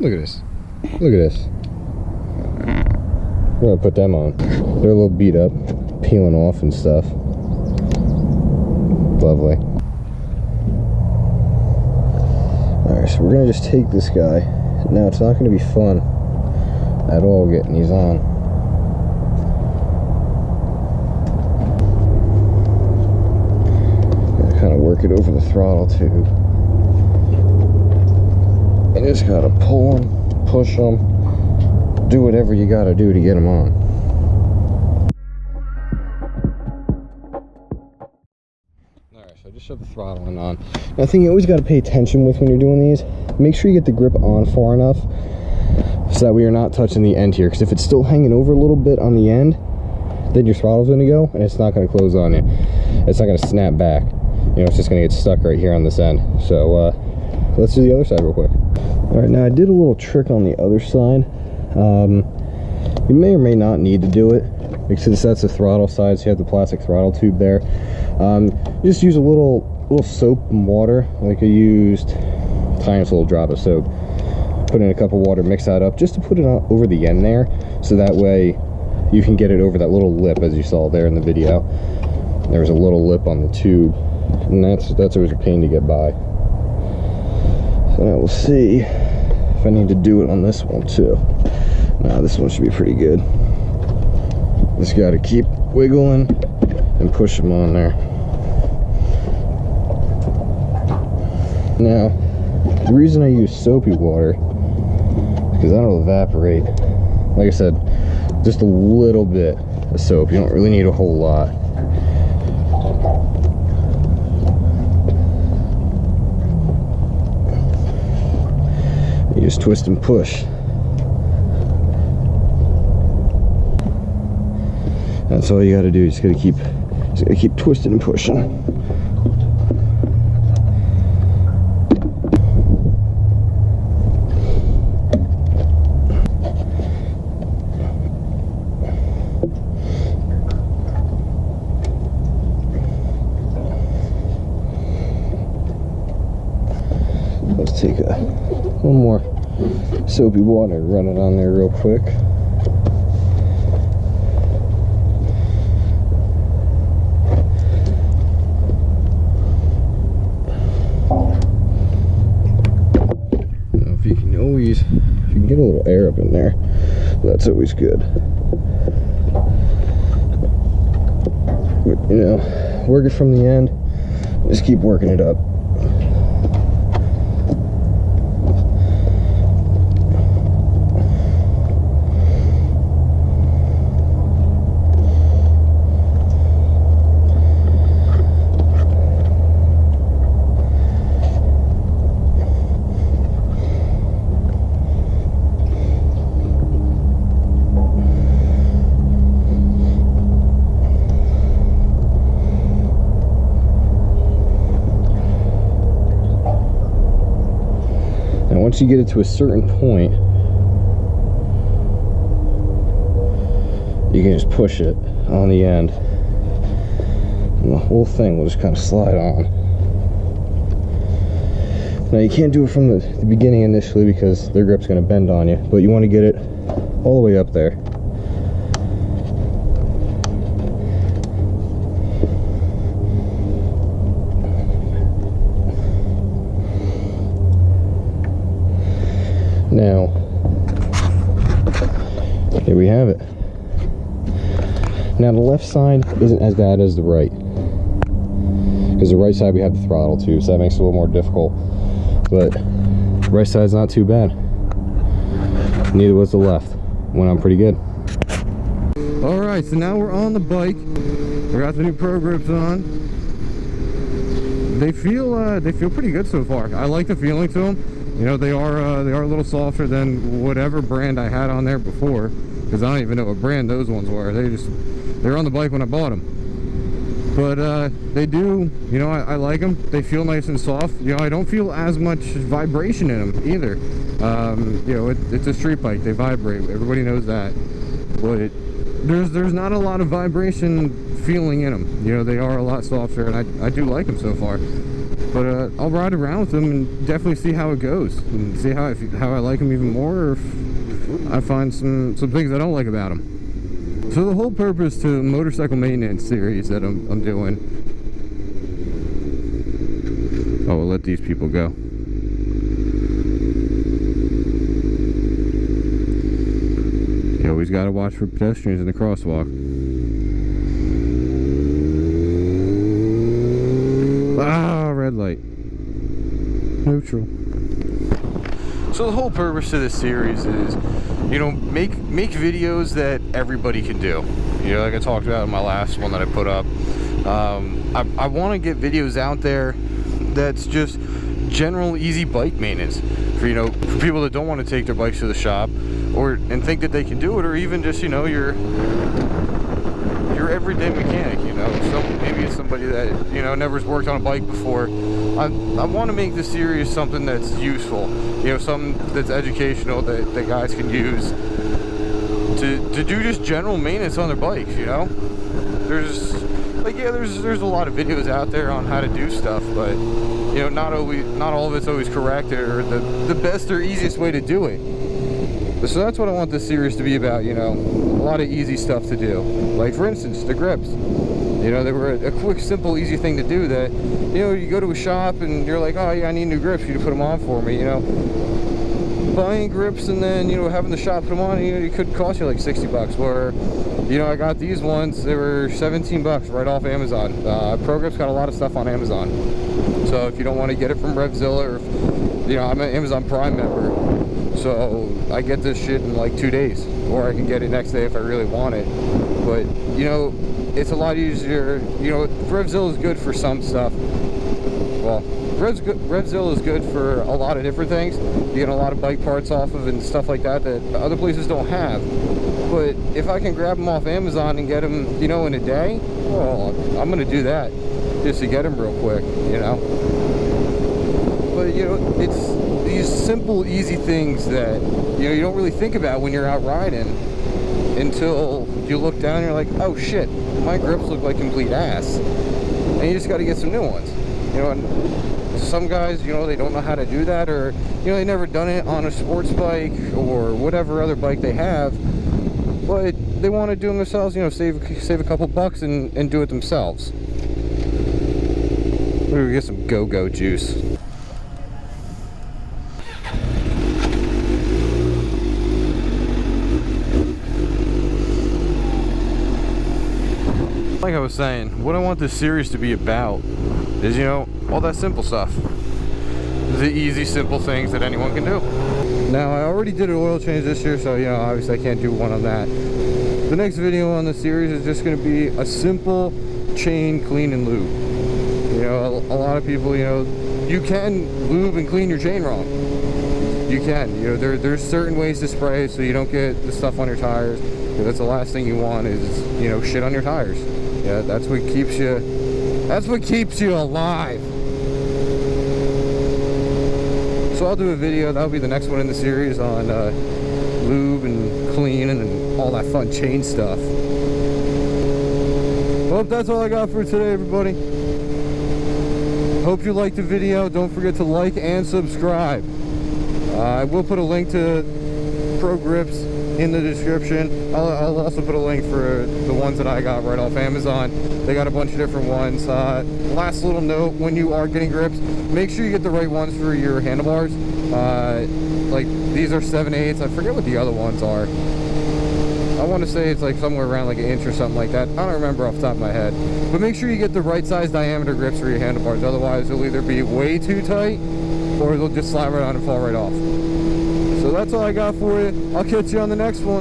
Look at this. Look at this. We're gonna put them on. They're a little beat up, peeling off and stuff. Lovely. Alright, so we're gonna just take this guy. Now it's not gonna be fun at all getting these on. Gotta kind of work it over the throttle tube. You just gotta pull them, push them, do whatever you gotta do to get them on. Alright, so I just shoved the throttling on. Now, the thing you always gotta pay attention with when you're doing these, make sure you get the grip on far enough so that way you're not touching the end here, because if it's still hanging over a little bit on the end, then your throttle's gonna go and it's not gonna close on you. It's not gonna snap back. You know, it's just gonna get stuck right here on this end. So let's do the other side real quick. All right, now I did a little trick on the other side. You may or may not need to do it because that's the throttle side, so you have the plastic throttle tube there. Just use a little soap and water, like I used tiniest little drop of soap. Put in a cup of water, mix that up just to put it on over the end there, so that way you can get it over that little lip as you saw there in the video. There's a little lip on the tube, and that's always a pain to get by. So now we'll see if I need to do it on this one too. Now this one should be pretty good. Just got to keep wiggling and push them on there. Now, the reason I use soapy water is because that'll evaporate. Like I said, just a little bit of soap. You don't really need a whole lot. You just twist and push. That's all you got to do. You just got to keep twisting and pushing. Let's take one more soapy water, run it on there real quick. Now if you can get a little air up in there, that's always good. But, you know, work it from the end, just keep working it up. Once you get it to a certain point, you can just push it on the end, and the whole thing will just kind of slide on. Now you can't do it from the beginning initially because their grip's going to bend on you, but you want to get it all the way up there. Now, here we have it. Now the left side isn't as bad as the right, because the right side we have the throttle tube, so that makes it a little more difficult. But the right side's not too bad. Neither was the left. Went on pretty good. All right, so now we're on the bike. We got the new Pro grips on. They feel pretty good so far. I like the feeling to them. You know, they are a little softer than whatever brand I had on there before, because I don't even know what brand those ones were. They were on the bike when I bought them. But they do, you know, I like them. They feel nice and soft. You know, I don't feel as much vibration in them either. You know, it's a street bike. They vibrate. Everybody knows that. But there's not a lot of vibration feeling in them. You know, they are a lot softer, and I do like them so far. But I'll ride around with them and definitely see how it goes, and see how I like them even more, or if I find some things I don't like about them. So the whole purpose to the motorcycle maintenance series that I'm doing. Oh, we'll let these people go. You always got to watch for pedestrians in the crosswalk. Ah, red light. Neutral. So the whole purpose of this series is, you know, make videos that everybody can do. You know, like I talked about in my last one that I put up. I want to get videos out there that's just general easy bike maintenance for, you know, for people that don't want to take their bikes to the shop and think that they can do it, or even just, you know, your everyday mechanic, you know. So maybe it's somebody that, you know, never's worked on a bike before. I want to make this series something that's useful, you know, something that's educational that guys can use to do just general maintenance on their bikes, you know. There's a lot of videos out there on how to do stuff, but, you know, not all of it's always correct or the best or easiest way to do it. So that's what I want this series to be about, you know, a lot of easy stuff to do. Like, for instance, the grips. You know, they were a quick, simple, easy thing to do that, you know, you go to a shop and you're like, oh yeah, I need new grips, you to put them on for me, you know. Buying grips and then, you know, having the shop put them on, you know, it could cost you like 60 bucks. Where, you know, I got these ones, they were 17 bucks right off Amazon. Pro Grip's got a lot of stuff on Amazon. So if you don't want to get it from Revzilla, or, you know, I'm an Amazon Prime member. So I get this shit in like 2 days, or I can get it next day if I really want it. But, you know, it's a lot easier. You know, Revzilla is good for some stuff. Well, Revzilla is good for a lot of different things. You get a lot of bike parts off of and stuff like that other places don't have. But if I can grab them off Amazon and get them, you know, in a day, well, I'm gonna do that just to get them real quick, you know. But, you know, it's these simple, easy things that, you know, you don't really think about when you're out riding until you look down and you're like, oh shit, my grips look like complete ass. And you just got to get some new ones. You know, and some guys, you know, they don't know how to do that, or, you know, they never done it on a sports bike or whatever other bike they have, but they want to do them themselves, you know, save a couple bucks and do it themselves. We're gonna get some go-go juice. Like I was saying, what I want this series to be about is, you know, all that simple stuff. The easy, simple things that anyone can do. Now, I already did an oil change this year, so, you know, obviously I can't do one on that. The next video on the series is just going to be a simple chain clean and lube. You know, a lot of people, you know, you can lube and clean your chain wrong. You can. You know, there's certain ways to spray so you don't get the stuff on your tires. That's the last thing you want is, you know, shit on your tires. Yeah, that's what keeps you alive. So I'll do a video, that'll be the next one in the series, on lube and cleaning and all that fun chain stuff. Well, that's all I got for today, everybody. Hope you liked the video. Don't forget to like and subscribe. I will put a link to Pro Grips in the description. I'll also put a link for the ones that I got right off Amazon. They got a bunch of different ones. Last little note, when you are getting grips, make sure you get the right ones for your handlebars. Like, these are 7/8. I forget what the other ones are. I want to say it's like somewhere around like an inch or something like that. I don't remember off the top of my head. But make sure you get the right size diameter grips for your handlebars. Otherwise, they'll either be way too tight or they'll just slide right on and fall right off. So that's all I got for you. I'll catch you on the next one.